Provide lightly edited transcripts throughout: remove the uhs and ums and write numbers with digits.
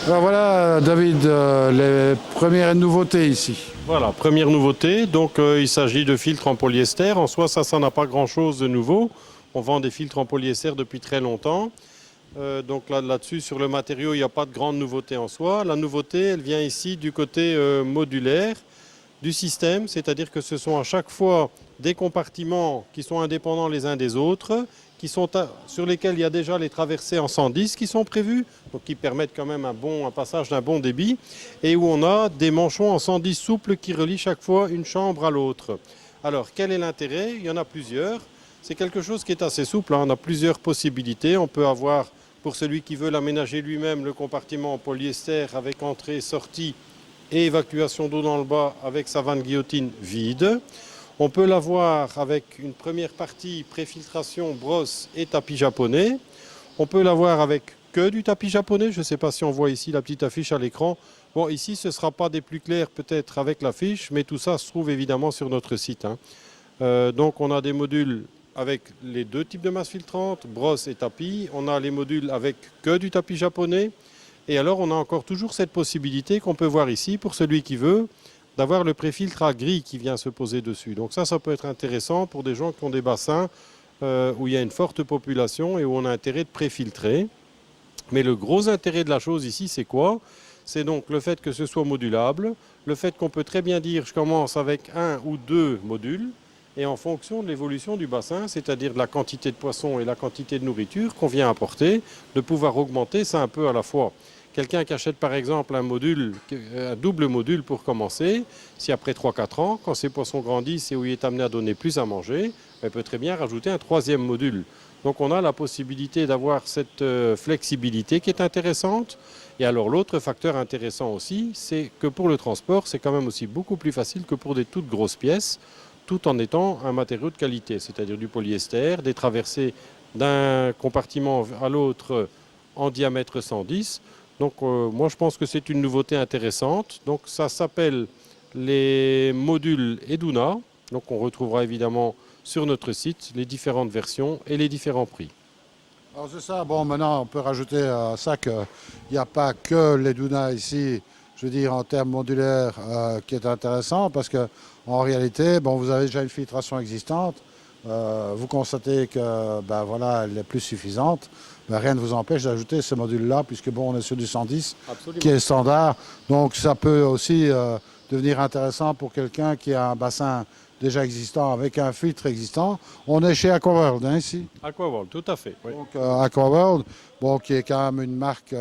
Alors voilà, David, les premières nouveautés ici. Voilà, première nouveauté, donc il s'agit de filtres en polyester. En soi, ça n'a pas grand-chose de nouveau. On vend des filtres en polyester depuis très longtemps. Donc là-dessus, sur le matériau, il n'y a pas de grande nouveauté en soi. La nouveauté, elle vient ici du côté modulaire du système, c'est-à-dire que ce sont à chaque fois des compartiments qui sont indépendants les uns des autres, sur lesquels il y a déjà les traversées en 110 qui sont prévues, donc qui permettent quand même un passage d'un bon débit, et où on a des manchons en 110 souples qui relient chaque fois une chambre à l'autre. Alors, quel est l'intérêt? Il y en a plusieurs. C'est quelque chose qui est assez souple, hein. On a plusieurs possibilités. On peut avoir, pour celui qui veut l'aménager lui-même, le compartiment en polyester avec entrée-sortie et évacuation d'eau dans le bas avec sa vanne guillotine vide. On peut l'avoir avec une première partie préfiltration, brosse et tapis japonais. On peut l'avoir avec que du tapis japonais. Je ne sais pas si on voit ici la petite affiche à l'écran. Bon, ici, ce ne sera pas des plus clairs peut-être avec l'affiche, mais tout ça se trouve évidemment sur notre site, hein. Donc on a des modules avec les deux types de masse filtrante, brosse et tapis. On a les modules avec que du tapis japonais. Et alors, on a encore toujours cette possibilité qu'on peut voir ici, pour celui qui veut, d'avoir le préfiltre à gris qui vient se poser dessus. Donc ça peut être intéressant pour des gens qui ont des bassins où il y a une forte population et où on a intérêt de préfiltrer. Mais le gros intérêt de la chose ici, c'est quoi? C'est donc le fait que ce soit modulable, le fait qu'on peut très bien dire je commence avec un ou deux modules, et en fonction de l'évolution du bassin, c'est-à-dire de la quantité de poissons et la quantité de nourriture qu'on vient apporter, de pouvoir augmenter ça un peu à la fois. Quelqu'un qui achète par exemple un double module pour commencer, si après 3-4 ans, quand ses poissons grandissent et où il est amené à donner plus à manger, il peut très bien rajouter un troisième module. Donc on a la possibilité d'avoir cette flexibilité qui est intéressante. Et alors l'autre facteur intéressant aussi, c'est que pour le transport, c'est quand même aussi beaucoup plus facile que pour des toutes grosses pièces, tout en étant un matériau de qualité, c'est-à-dire du polyester, des traversées d'un compartiment à l'autre en diamètre 110. Donc moi je pense que c'est une nouveauté intéressante. Donc ça s'appelle les modules Eduna. Donc on retrouvera évidemment sur notre site les différentes versions et les différents prix. Alors c'est ça, bon maintenant on peut rajouter à ça qu'il n'y a pas que les Duna ici, je veux dire en termes modulaires, qui est intéressant parce que en réalité, bon, vous avez déjà une filtration existante, vous constatez que ben, voilà, elle est plus suffisante, ben, rien ne vous empêche d'ajouter ce module-là puisque bon, on est sur du 110 Absolument. qui est standard, donc ça peut aussi devenir intéressant pour quelqu'un qui a un bassin déjà existant avec un filtre existant. On est chez Aquaworld hein, ici. Aquaworld, tout à fait. Oui. Donc Aquaworld, bon, qui est quand même une marque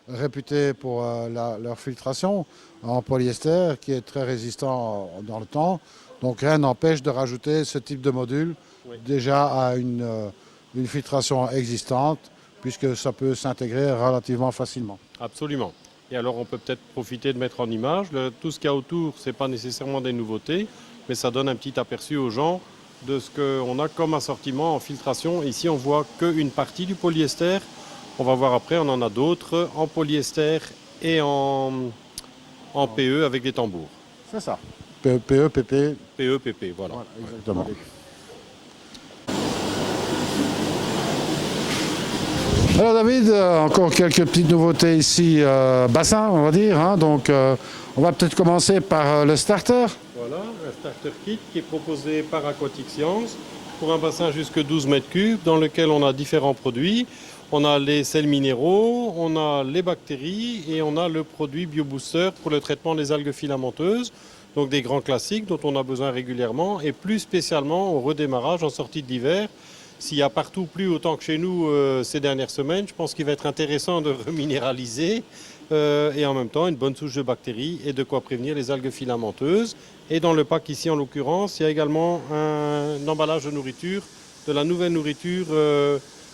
réputée pour leur filtration en polyester, qui est très résistant dans le temps. Donc rien n'empêche de rajouter ce type de module déjà à une filtration existante, puisque ça peut s'intégrer relativement facilement. Absolument. Et alors on peut peut-être profiter de mettre en image, tout ce qu'il y a autour, ce n'est pas nécessairement des nouveautés, mais ça donne un petit aperçu aux gens de ce qu'on a comme assortiment en filtration. Ici, on voit qu'une partie du polyester. On va voir après, on en a d'autres en polyester et en PE avec des tambours. C'est ça. PE, PP. PE, PP, voilà. Voilà, exactement. Alors David, encore quelques petites nouveautés ici, bassin on va dire, hein. Donc on va peut-être commencer par le starter. Voilà, un starter kit qui est proposé par Aquatic Science pour un bassin jusque 12 mètres cubes dans lequel on a différents produits. On a les sels minéraux, on a les bactéries et on a le produit BioBooster pour le traitement des algues filamenteuses. Donc des grands classiques dont on a besoin régulièrement et plus spécialement au redémarrage en sortie d'hiver. S'il y a partout plu autant que chez nous ces dernières semaines, je pense qu'il va être intéressant de reminéraliser et en même temps une bonne souche de bactéries et de quoi prévenir les algues filamenteuses. Et dans le pack ici en l'occurrence, il y a également un emballage de nourriture, de la nouvelle nourriture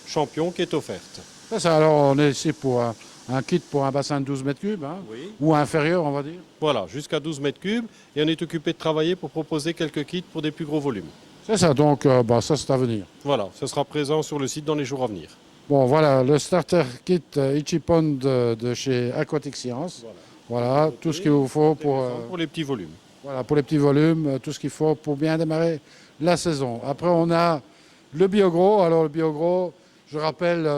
Champion qui est offerte. C'est ça, alors on est ici pour un kit pour un bassin de 12 mètres cubes, hein, Oui. ou inférieur on va dire. Voilà, jusqu'à 12 mètres cubes et on est occupé de travailler pour proposer quelques kits pour des plus gros volumes. C'est ça, donc ça c'est à venir. Voilà, ce sera présent sur le site dans les jours à venir. Bon voilà, le starter kit Ichipond de chez Aquatic Science. Voilà, tout ce qu'il vous faut pour les petits volumes. Voilà, pour les petits volumes, tout ce qu'il faut pour bien démarrer la saison. Après on a le Biogro, alors le Biogro, je rappelle,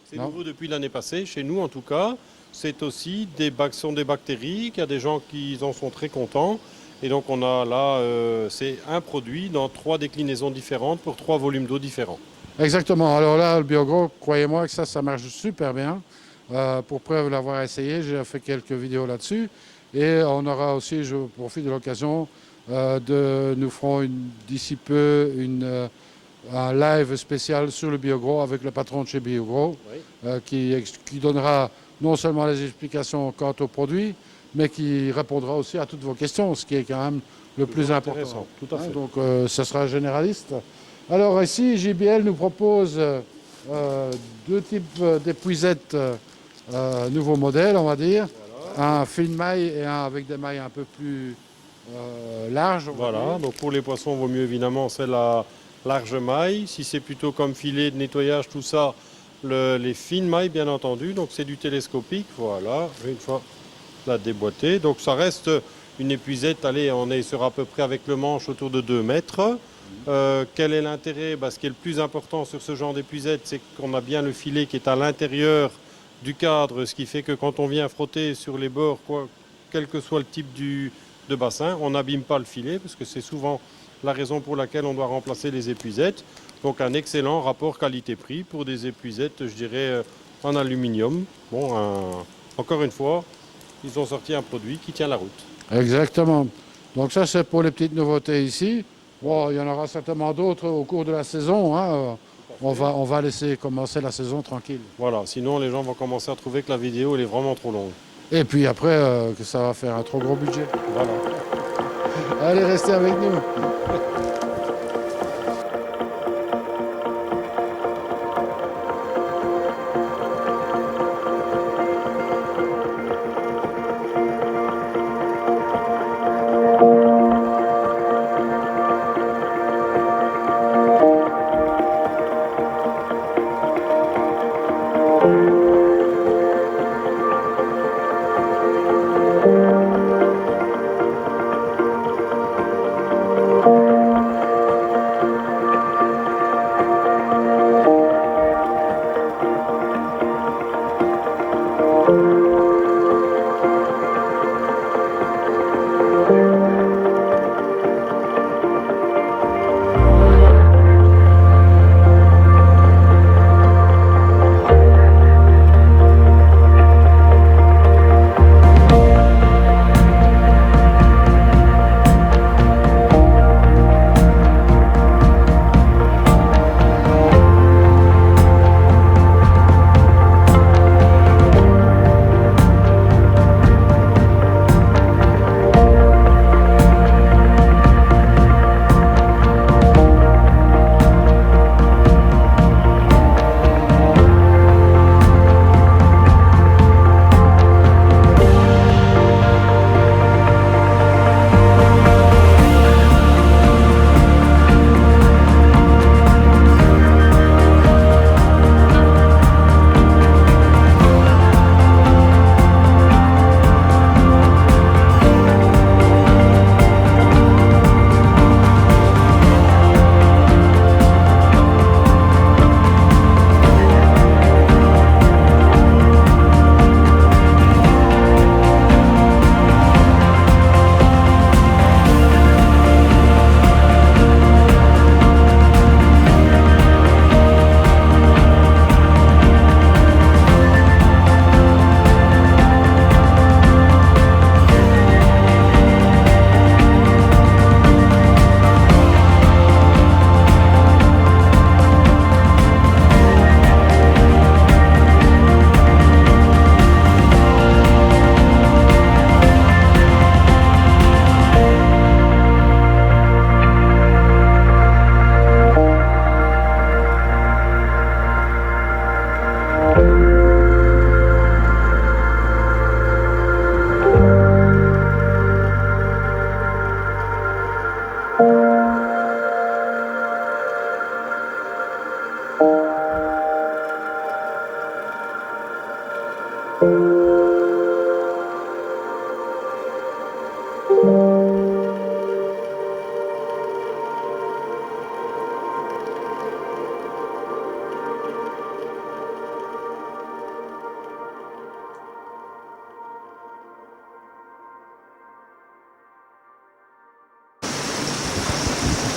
C'est Non. nouveau depuis l'année passée, chez nous en tout cas. C'est aussi sont des bactéries, qu'il y a des gens qui en sont très contents. Et donc on a là, c'est un produit dans 3 déclinaisons différentes pour 3 volumes d'eau différents. Exactement. Alors là, le BioGro, croyez-moi que ça marche super bien. Pour preuve l'avoir essayé, j'ai fait quelques vidéos là-dessus. Et on aura aussi, je profite de l'occasion, nous ferons d'ici peu un live spécial sur le BioGro avec le patron de chez BioGro, Oui. qui donnera non seulement les explications quant au produit, mais qui répondra aussi à toutes vos questions, ce qui est quand même le plus important. Intéressant, tout à fait. Donc, ce sera généraliste. Alors ici, JBL nous propose 2 types d'épuisettes, nouveaux modèles, on va dire. Voilà. Un fine maille et un avec des mailles un peu plus larges. Voilà, donc pour les poissons, il vaut mieux évidemment c'est la large maille. Si c'est plutôt comme filet de nettoyage, tout ça, les fines mailles bien entendu. Donc c'est du télescopique, voilà, une fois la déboîtée. Donc ça reste une épuisette, allez, on est sur à peu près avec le manche autour de 2 mètres. Quel est l'intérêt? Ce qui est le plus important sur ce genre d'épuisette, c'est qu'on a bien le filet qui est à l'intérieur du cadre, ce qui fait que quand on vient frotter sur les bords, quel que soit le type de bassin, on n'abîme pas le filet, parce que c'est souvent la raison pour laquelle on doit remplacer les épuisettes. Donc un excellent rapport qualité-prix pour des épuisettes, je dirais, en aluminium. Bon, encore une fois, ils ont sorti un produit qui tient la route. Exactement. Donc ça, c'est pour les petites nouveautés ici. Bon, il y en aura certainement d'autres au cours de la saison, hein. On va laisser commencer la saison tranquille. Voilà, sinon les gens vont commencer à trouver que la vidéo elle est vraiment trop longue. Et puis après, que ça va faire un trop gros budget. Voilà. Allez, restez avec nous.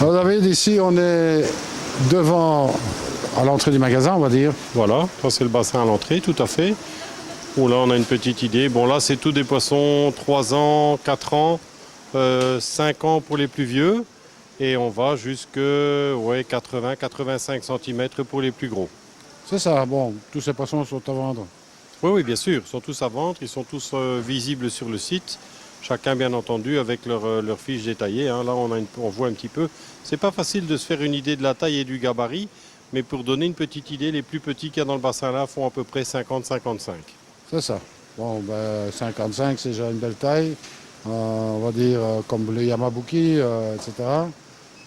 Alors David, ici on est devant, à l'entrée du magasin, on va dire. Voilà, ça c'est le bassin à l'entrée, tout à fait. Bon, là on a une petite idée. Bon, là c'est tout des poissons 3 ans, 4 ans, 5 ans pour les plus vieux. Et on va jusque 80-85 cm pour les plus gros. C'est ça, bon, tous ces poissons sont à vendre. Oui, oui, bien sûr, ils sont tous à vendre, ils sont tous visibles sur le site. Chacun, bien entendu, avec leur fiche détaillée. Hein. Là, on voit un petit peu. C'est pas facile de se faire une idée de la taille et du gabarit, mais pour donner une petite idée, les plus petits qu'il y a dans le bassin là font à peu près 50-55. C'est ça. Bon, ben, 55, c'est déjà une belle taille. On va dire comme le Yamabuki, etc.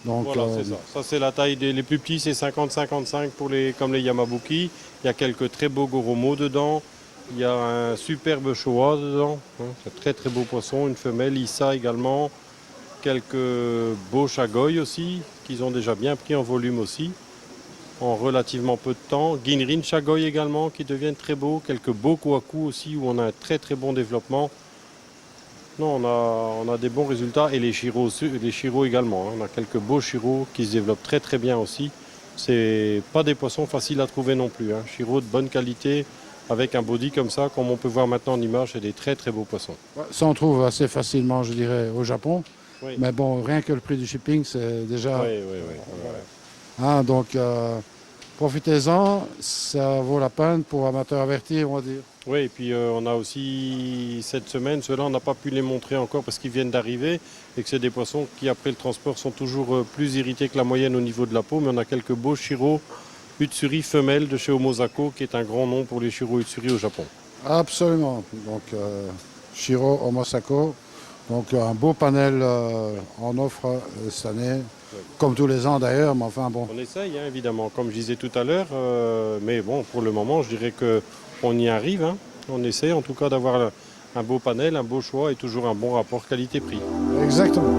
Donc, Voilà, c'est ça. Ça, c'est la taille les plus petits, c'est 50-55 comme les Yamabuki. Il y a quelques très beaux Goromo dedans. Il y a un superbe Showa dedans. Hein. C'est un très très beau poisson. Une femelle, Issa également. Quelques beaux Chagoy aussi, qu'ils ont déjà bien pris en volume aussi, en relativement peu de temps. Ginrin Chagoy également, qui deviennent très beaux. Quelques beaux Kwaku aussi, où on a un très très bon développement. Non, on a des bons résultats. Et les Shiro également. Hein. On a quelques beaux Shiro qui se développent très très bien aussi. C'est pas des poissons faciles à trouver non plus. Hein. Shiro de bonne qualité, avec un body comme ça, comme on peut voir maintenant en image, c'est des très très beaux poissons. ça on trouve assez facilement, je dirais, au Japon. Oui. Mais bon, rien que le prix du shipping, c'est déjà... Oui, oui, oui. Hein, donc, profitez-en, ça vaut la peine pour amateurs avertis, on va dire. Oui, et puis on a aussi cette semaine, ceux-là on n'a pas pu les montrer encore parce qu'ils viennent d'arriver et que c'est des poissons qui après le transport sont toujours plus irrités que la moyenne au niveau de la peau, mais on a quelques beaux Shiro Utsuri femelles de chez Omosako qui est un grand nom pour les Shiro Utsuri au Japon. Absolument. Donc, Shiro Omosako. Donc, un beau panel en offre cette année, comme tous les ans d'ailleurs, mais enfin bon. On essaye hein, évidemment, comme je disais tout à l'heure, mais bon, pour le moment, je dirais qu'on y arrive. Hein. On essaye en tout cas d'avoir un beau panel, un beau choix et toujours un bon rapport qualité-prix. Exactement.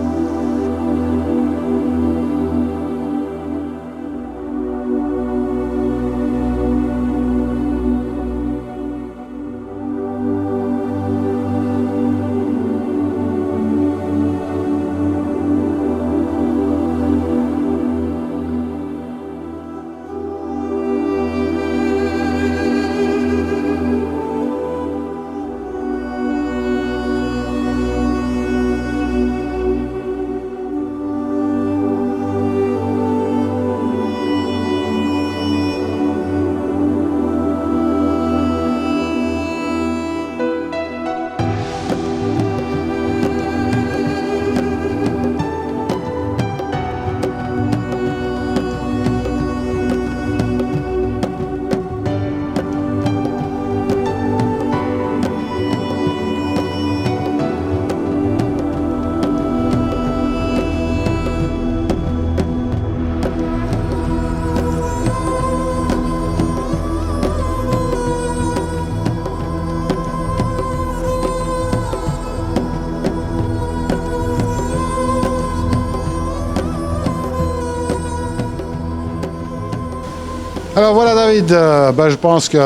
Alors voilà David, je pense que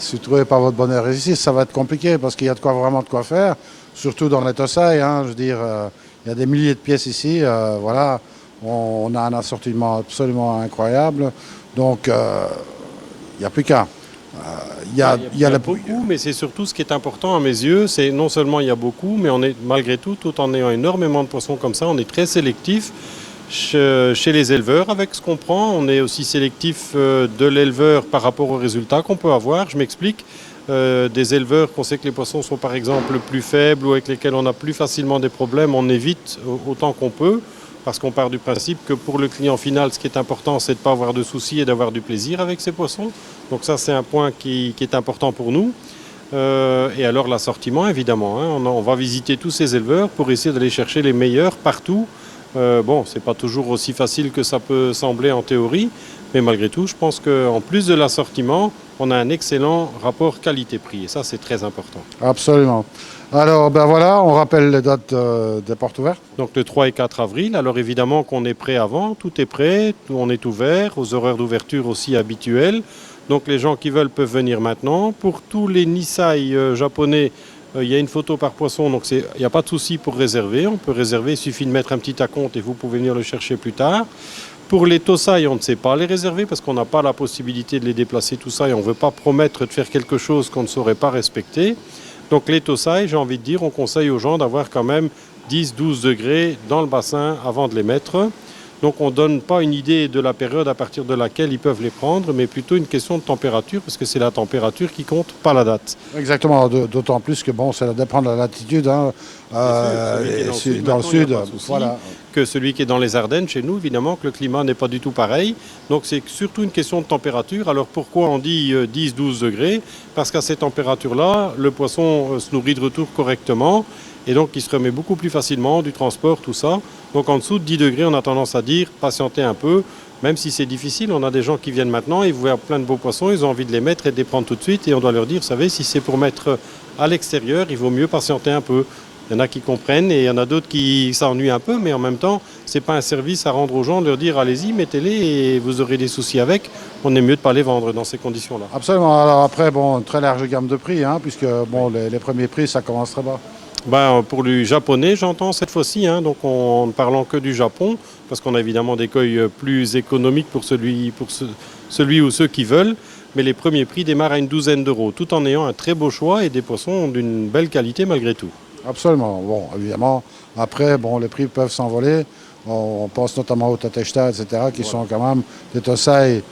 si vous ne trouvez pas votre bonheur ici, ça va être compliqué parce qu'il y a vraiment de quoi faire, surtout dans les Tosai. Hein, je veux dire, il y a des milliers de pièces ici. Voilà, on a un assortiment absolument incroyable. Donc, il n'y a plus qu'un. Il y a beaucoup, mais c'est surtout ce qui est important à mes yeux, c'est non seulement il y a beaucoup, mais on est malgré tout en ayant énormément de poissons comme ça, on est très sélectif. Chez les éleveurs, avec ce qu'on prend, on est aussi sélectif de l'éleveur par rapport aux résultats qu'on peut avoir. Je m'explique. Des éleveurs qu'on sait que les poissons sont par exemple plus faibles ou avec lesquels on a plus facilement des problèmes, on évite autant qu'on peut parce qu'on part du principe que pour le client final, ce qui est important, c'est de ne pas avoir de soucis et d'avoir du plaisir avec ces poissons. Donc ça, c'est un point qui est important pour nous. Et alors l'assortiment, évidemment. Hein, on va visiter tous ces éleveurs pour essayer d'aller chercher les meilleurs partout. Bon, c'est pas toujours aussi facile que ça peut sembler en théorie, mais malgré tout, je pense qu'en plus de l'assortiment, on a un excellent rapport qualité-prix, et ça, c'est très important. Absolument. Alors, voilà, on rappelle les dates des portes ouvertes. Donc le 3 et 4 avril, alors évidemment qu'on est prêt avant, tout est prêt, on est ouvert, aux horaires d'ouverture aussi habituels. Donc les gens qui veulent peuvent venir maintenant. Pour tous les Nisai japonais, Il y a une photo par poisson, donc il n'y a pas de souci pour réserver. On peut réserver, il suffit de mettre un petit acompte et vous pouvez venir le chercher plus tard. Pour les tossailles, on ne sait pas les réserver parce qu'on n'a pas la possibilité de les déplacer tout ça et on ne veut pas promettre de faire quelque chose qu'on ne saurait pas respecter. Donc les tossailles, j'ai envie de dire, on conseille aux gens d'avoir quand même 10-12 degrés dans le bassin avant de les mettre. Donc on ne donne pas une idée de la période à partir de laquelle ils peuvent les prendre, mais plutôt une question de température, parce que c'est la température qui compte, pas la date. Exactement, d'autant plus que bon, ça dépend de la latitude. Hein, dans le sud, voilà. Que celui qui est dans les Ardennes, chez nous, évidemment, que le climat n'est pas du tout pareil. Donc c'est surtout une question de température. Alors pourquoi on dit 10-12 degrés? Parce qu'à ces températures-là, le poisson se nourrit de retour correctement. Et donc, il se remet beaucoup plus facilement du transport, tout ça. Donc, en dessous de 10 degrés, on a tendance à dire patientez un peu, même si c'est difficile. On a des gens qui viennent maintenant, ils voient plein de beaux poissons, ils ont envie de les mettre et de les prendre tout de suite. Et on doit leur dire, vous savez, si c'est pour mettre à l'extérieur, il vaut mieux patienter un peu. Il y en a qui comprennent et il y en a d'autres qui s'ennuient un peu, mais en même temps, ce n'est pas un service à rendre aux gens, de leur dire allez-y, mettez-les et vous aurez des soucis avec. On est mieux de ne pas les vendre dans ces conditions-là. Absolument. Alors après, bon, très large gamme de prix, hein, puisque bon, les premiers prix, ça commence très bas. Ben, pour du japonais, j'entends cette fois-ci, hein, donc en ne parlant que du Japon, parce qu'on a évidemment des cueils plus économiques pour celui ou ceux qui veulent, mais les premiers prix démarrent à une douzaine d'euros, tout en ayant un très beau choix et des poissons d'une belle qualité malgré tout. Absolument. Bon, évidemment, après, bon, les prix peuvent s'envoler. On pense notamment aux tateshta, etc., qui sont quand même des tossailles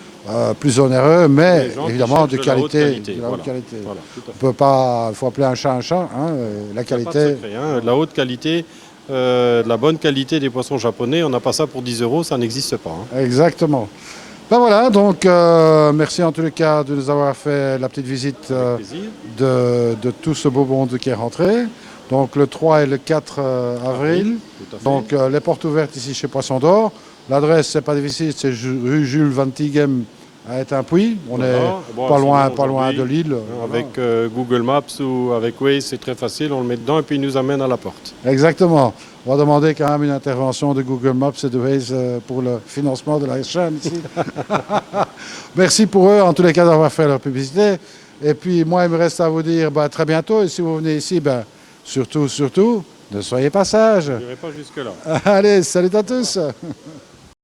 plus onéreux, mais évidemment de qualité. Voilà. On peut pas, il faut appeler un chat, hein, la qualité. De la haute qualité, de la bonne qualité des poissons japonais, on n'a pas ça pour 10 euros, ça n'existe pas. Hein. Exactement. Ben voilà, donc merci en tous les cas de nous avoir fait la petite visite de tout ce beau monde qui est rentré. Donc le 3 et le 4 avril. Donc les portes ouvertes ici chez Poisson d'Or. L'adresse, c'est pas difficile, c'est rue Jules Van Tighem à Étain-Puy. On est pas loin de Lille. Avec Google Maps ou avec Waze, c'est très facile, on le met dedans et puis il nous amène à la porte. Exactement. On va demander quand même une intervention de Google Maps et de Waze pour le financement de la chaîne ici. Merci pour eux, en tous les cas, d'avoir fait leur publicité. Et puis moi, il me reste à vous dire très bientôt. Et si vous venez ici, surtout, ne soyez pas sages. Je n'irai pas jusque-là. Allez, salut à tous.